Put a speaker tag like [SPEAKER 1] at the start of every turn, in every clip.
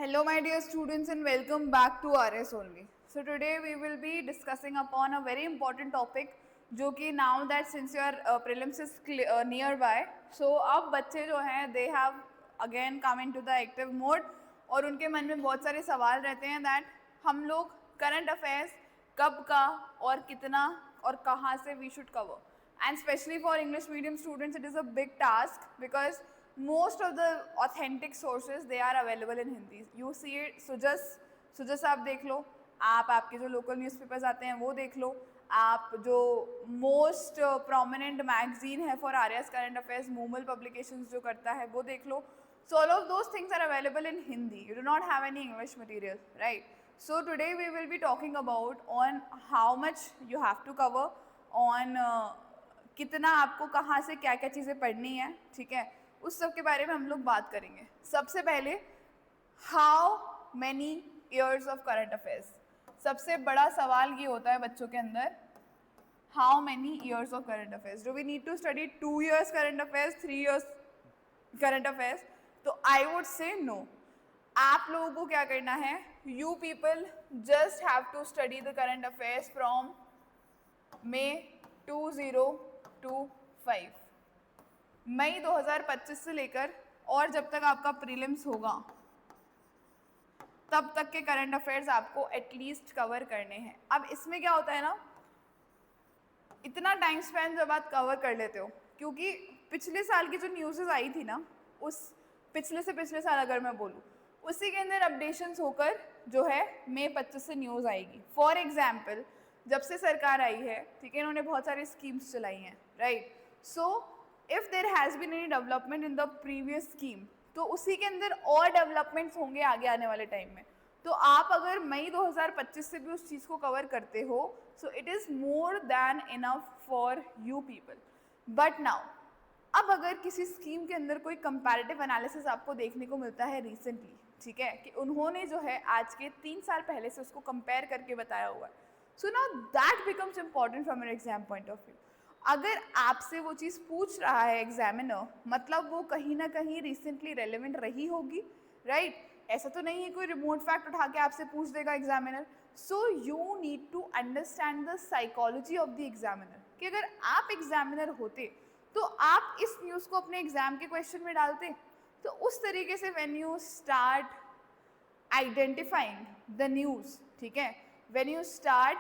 [SPEAKER 1] Hello my dear students and welcome back to RS only. So today we will be discussing upon a very important topic जो कि now that since your prelims is nearby, so अब बच्चे जो हैं they have again come into the active mode और उनके मन में बहुत सारे सवाल रहते हैं that हम लोग current affairs कब का और कितना और कहाँ से we should cover. And especially for English medium students it is a big task because most of the authentic sources they are available in Hindi. You see it, Sujas आप देख लो, आप आपके जो लोकल न्यूज़पेपर्स आते हैं वो देख लो, आप जो मोस्ट प्रोमिनेंट मैगजीन है फॉर आर्यस करंट अफेयर्स मूमल पब्लिकेशंस जो करता है वो देख लो. So all of those things are available in Hindi. You do not have any English material, right? So today we will be talking about on how much you have to cover, on कितना आपको कहाँ से क्या क्या चीज़ें पढ़नी है, ठीक है, उस सब के बारे में हम लोग बात करेंगे. सबसे पहले how many years of current affairs. सबसे बड़ा सवाल ये होता है बच्चों के अंदर, how many years of current affairs. Do we need to study 2 years current affairs, 3 years current affairs? तो आई वुड से नो. आप लोगों को क्या करना है, you people just have to study the current affairs from May 2025, May 2025 से लेकर और जब तक आपका प्रीलिम्स होगा तब तक के करंट अफेयर्स आपको एटलीस्ट कवर करने हैं. अब इसमें क्या होता है ना, इतना टाइम स्पेन जब आप कवर कर लेते हो, क्योंकि पिछले साल की जो न्यूज़ आई थी ना, उस पिछले से पिछले साल अगर मैं बोलूँ उसी के अंदर अपडेशंस होकर जो है मई 25 से न्यूज़ आएगी. फॉर एग्जाम्पल जब से सरकार आई है, ठीक है, इन्होंने बहुत सारी स्कीम्स चलाई हैं, right. So if there has been any development in the previous scheme तो उसी के अंदर और डेवलपमेंट्स होंगे आगे आने वाले टाइम में. तो आप अगर मई 2025 से भी उस चीज़ को कवर करते हो, सो it is more than enough for you people. But now अब अगर किसी स्कीम के अंदर कोई कंपैरेटिव एनालिसिस आपको देखने को मिलता है रिसेंटली, ठीक है, कि उन्होंने जो है आज के 3 साल पहले से उसको कंपेयर करके बताया हुआ है, so now that becomes important from an exam point of view. अगर आपसे वो चीज़ पूछ रहा है एग्जामिनर, मतलब वो कहीं ना कहीं रिसेंटली रेलेवेंट रही होगी, राइट. ऐसा तो नहीं है कोई रिमोट फैक्ट उठा के आपसे पूछ देगा examiner. So you need to understand the psychology of the examiner, कि अगर आप एग्जामिनर होते तो आप इस न्यूज़ को अपने एग्जाम के क्वेश्चन में डालते. तो उस तरीके से when you start identifying the news, ठीक है, when you start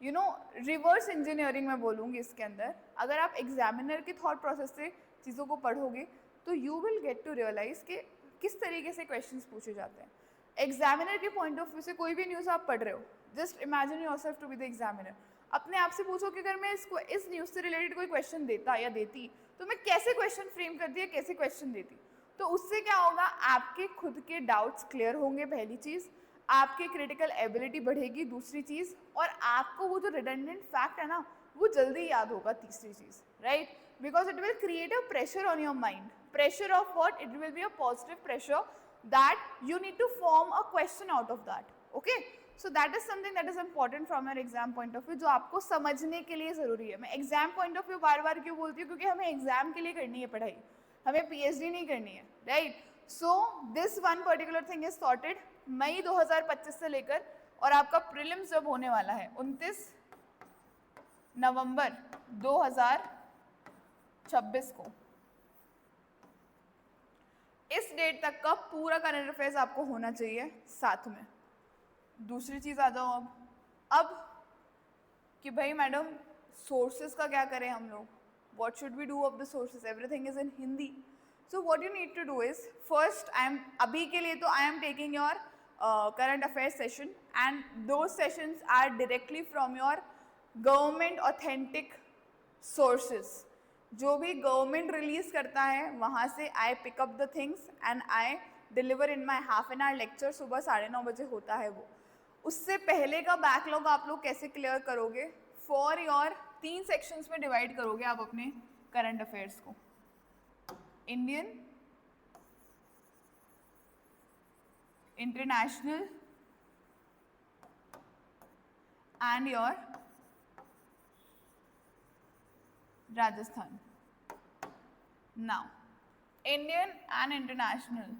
[SPEAKER 1] reverse engineering मैं बोलूँगी इसके अंदर, अगर आप एग्जामिनर के थॉट प्रोसेस से चीज़ों को पढ़ोगे तो you will get to realise कि किस तरीके से क्वेश्चंस पूछे जाते हैं. एग्जामिनर के पॉइंट ऑफ व्यू से कोई भी न्यूज़ आप पढ़ रहे हो, just imagine yourself to be the examiner. अपने आप से पूछो कि अगर मैं इस न्यूज़ से रिलेटेड कोई क्वेश्चन देता या देती तो मैं कैसे क्वेश्चन फ्रेम करती या कैसे क्वेश्चन देती. तो उससे क्या होगा, आपके खुद के डाउट्स क्लियर होंगे, पहली चीज़. आपकी क्रिटिकल एबिलिटी बढ़ेगी, दूसरी चीज़. और आपको वो जो रिडंडेंट फैक्ट है ना वो जल्दी याद होगा, तीसरी चीज़, right. Because it will create a pressure on your mind. Pressure of what? It will be a positive pressure that you need to form a question out of that. Okay, so that is something that is important from your exam point of view, जो आपको समझने के लिए ज़रूरी है. मैं exam point of view बार बार क्यों बोलती हूँ, क्योंकि हमें एग्जाम के लिए करनी है पढ़ाई, हमें पीएचडी नहीं करनी है, right. So this one particular thing is sorted May 2025 से लेकर, और आपका प्रीलिम्स जब होने वाला है 29 नवंबर 2026 को, इस डेट तक का पूरा करंट अफेयर्स आपको होना चाहिए साथ में. दूसरी चीज़ आ जाओ अब कि भाई मैडम सोर्सेज का क्या करें हम लोग, what should we do of the sources, everything is in Hindi. So what you need to do is, first अभी के लिए तो I am taking your current affairs session and those sessions are directly from your government authentic sources. जो भी government release करता है वहाँ से I pick up the things and I deliver in my half an hour lecture. सुबह 9:30 बजे होता है वो. उससे पहले का बैकलॉग आप लोग कैसे क्लियर करोगे, फॉर योर 3 सेक्शंस में डिवाइड करोगे आप अपने करंट अफेयर्स को. Indian, international and your Rajasthan. Now, Indian and international,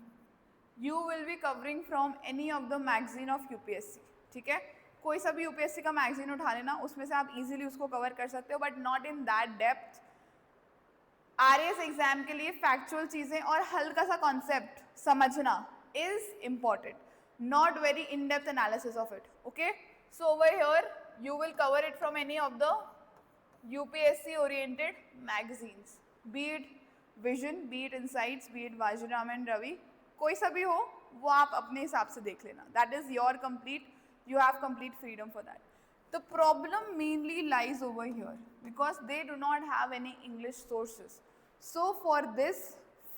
[SPEAKER 1] you will be covering from any of the magazine of UPSC, ठीक है। कोई सा भी यूपीएससी का मैगजीन उठा लेना, उसमें से आप इजीली उसको कवर कर सकते हो, but not in that depth. RAS exam के लिए फैक्चुअल चीजें और हल्का सा कॉन्सेप्ट समझना is important, not very in depth analysis of it, okay. So over here you will cover it from any of the UPSC oriented magazines, be it Vision, be it Insights, be it Vajiram and Ravi, कोई सा भी हो वो आप अपने हिसाब से देख लेना, that is your complete, you have complete freedom for that. The problem mainly lies over here because they do not have any English sources. So for this,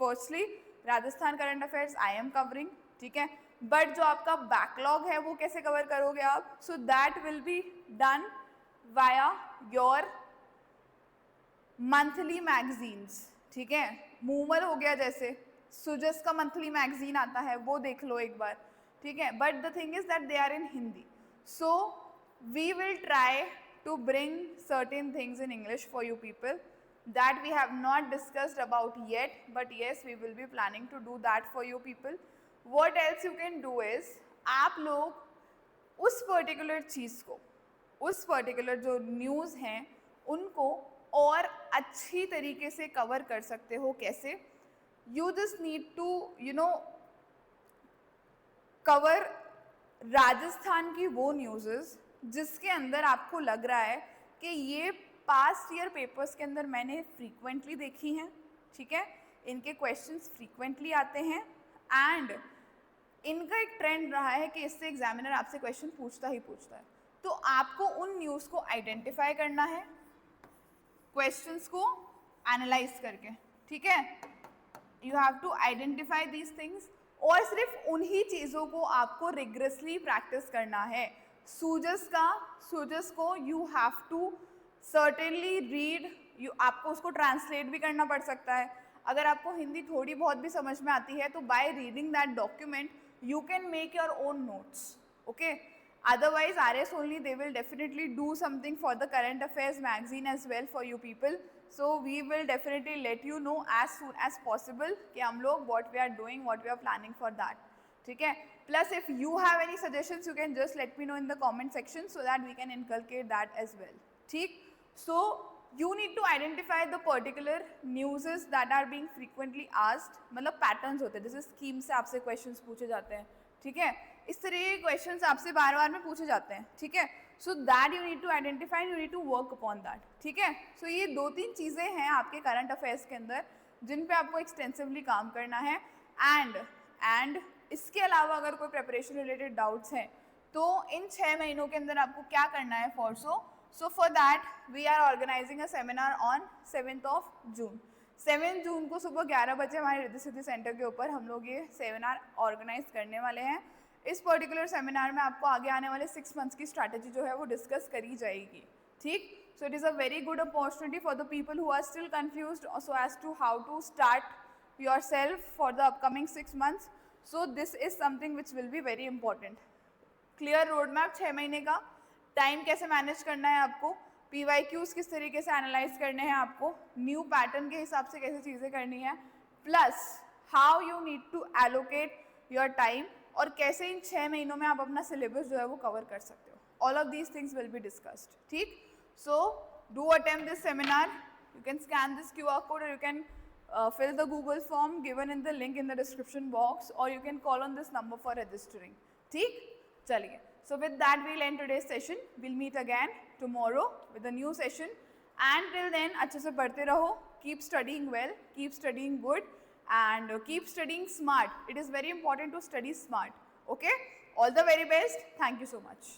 [SPEAKER 1] firstly Rajasthan current affairs I am covering, ठीक है, but जो आपका backlog है वो कैसे cover करोगे आप? So that will be done via your monthly magazines, ठीक है। मूमल हो गया, जैसे सुजस का मंथली मैगजीन आता है वो देख लो एक बार, ठीक है, but the thing is that they are in Hindi, so we will try to bring certain things in English for you people that we have not discussed about yet, but yes we will be planning to do that for you people. What else you can do is, आप लोग उस particular चीज़ को, उस particular जो news हैं उनको और अच्छी तरीके से कवर कर सकते हो। कैसे? You just need to you know cover Rajasthan की वो न्यूज़ जिसके अंदर आपको लग रहा है कि ये पास्ट ईयर पेपर्स के अंदर मैंने फ्रीक्वेंटली देखी हैं, ठीक है, इनके क्वेश्चंस फ्रीक्वेंटली आते हैं एंड इनका एक ट्रेंड रहा है कि इससे एग्जामिनर आपसे क्वेश्चन पूछता ही पूछता है। तो आपको उन न्यूज़ को आइडेंटिफाई करना है क्वेश्चंस को एनालाइज करके, ठीक है। You have to identify these things और सिर्फ उन्हीं चीज़ों को आपको रिग्रेसली प्रैक्टिस करना है। सूजस को you have to certainly read, आपको उसको ट्रांसलेट भी करना पड़ सकता है। अगर आपको हिंदी थोड़ी बहुत भी समझ में आती है तो by reading that document you can make your own notes, okay. Otherwise RS only they will definitely do something for the current affairs magazine as well for you people, so we will definitely let you know as soon as possible कि हम लोग what we are doing, what we are planning for that, ठीक है। Plus if you have any suggestions you can just let me know in the comment section so that we can inculcate that as well, ठीक। So you need to identify the particular newses that are being frequently asked, मतलब patterns होते हैं, जैसे scheme से आपसे questions पूछे जाते हैं, ठीक है, इस तरह के क्वेश्चंस आपसे बार बार में पूछे जाते हैं, ठीक है। So that you need to identify, you need to work upon that, ठीक है। सो ये 2-3 चीज़ें हैं आपके करंट अफेयर्स के अंदर जिन पे आपको एक्सटेंसिवली काम करना है एंड इसके अलावा अगर कोई प्रेपरेशन रिलेटेड डाउट्स हैं तो इन 6 महीनों के अंदर आपको क्या करना है for So for that we are organizing a seminar on 7th of June. 7 जून को सुबह 11 बजे हमारे रिद्धि सिद्धि सेंटर के ऊपर हम लोग ये सेमिनार ऑर्गेनाइज करने वाले हैं। इस पर्टिकुलर सेमिनार में आपको आगे आने वाले 6 मंथ्स की स्ट्रैटेजी जो है वो डिस्कस करी जाएगी, ठीक। So it is a very good opportunity for the people who are still confused so as to how to start yourself for the upcoming 6 months. So this is something which will be very important. Clear road map 6 महीने का, time कैसे manage करना है आपको, PYQs किस तरीके से analyse करने हैं आपको, न्यू पैटर्न के हिसाब से कैसे चीज़ें करनी है, plus how you need to allocate your time और कैसे इन 6 महीनों में आप अपना सिलेबस जो है वो कवर कर सकते हो। All of these things will be discussed, ठीक। So do attempt this seminar, you can scan this QR code or you can fill the Google form given in the link in the description box or you can call on this number for registering, ठीक। चलिए, so with that we'll end today's session. We'll meet again tomorrow with a new session and till then अच्छे से पढ़ते रहो, keep studying well, keep studying good and keep studying smart. It is very important to study smart, okay? All the very best. Thank you so much.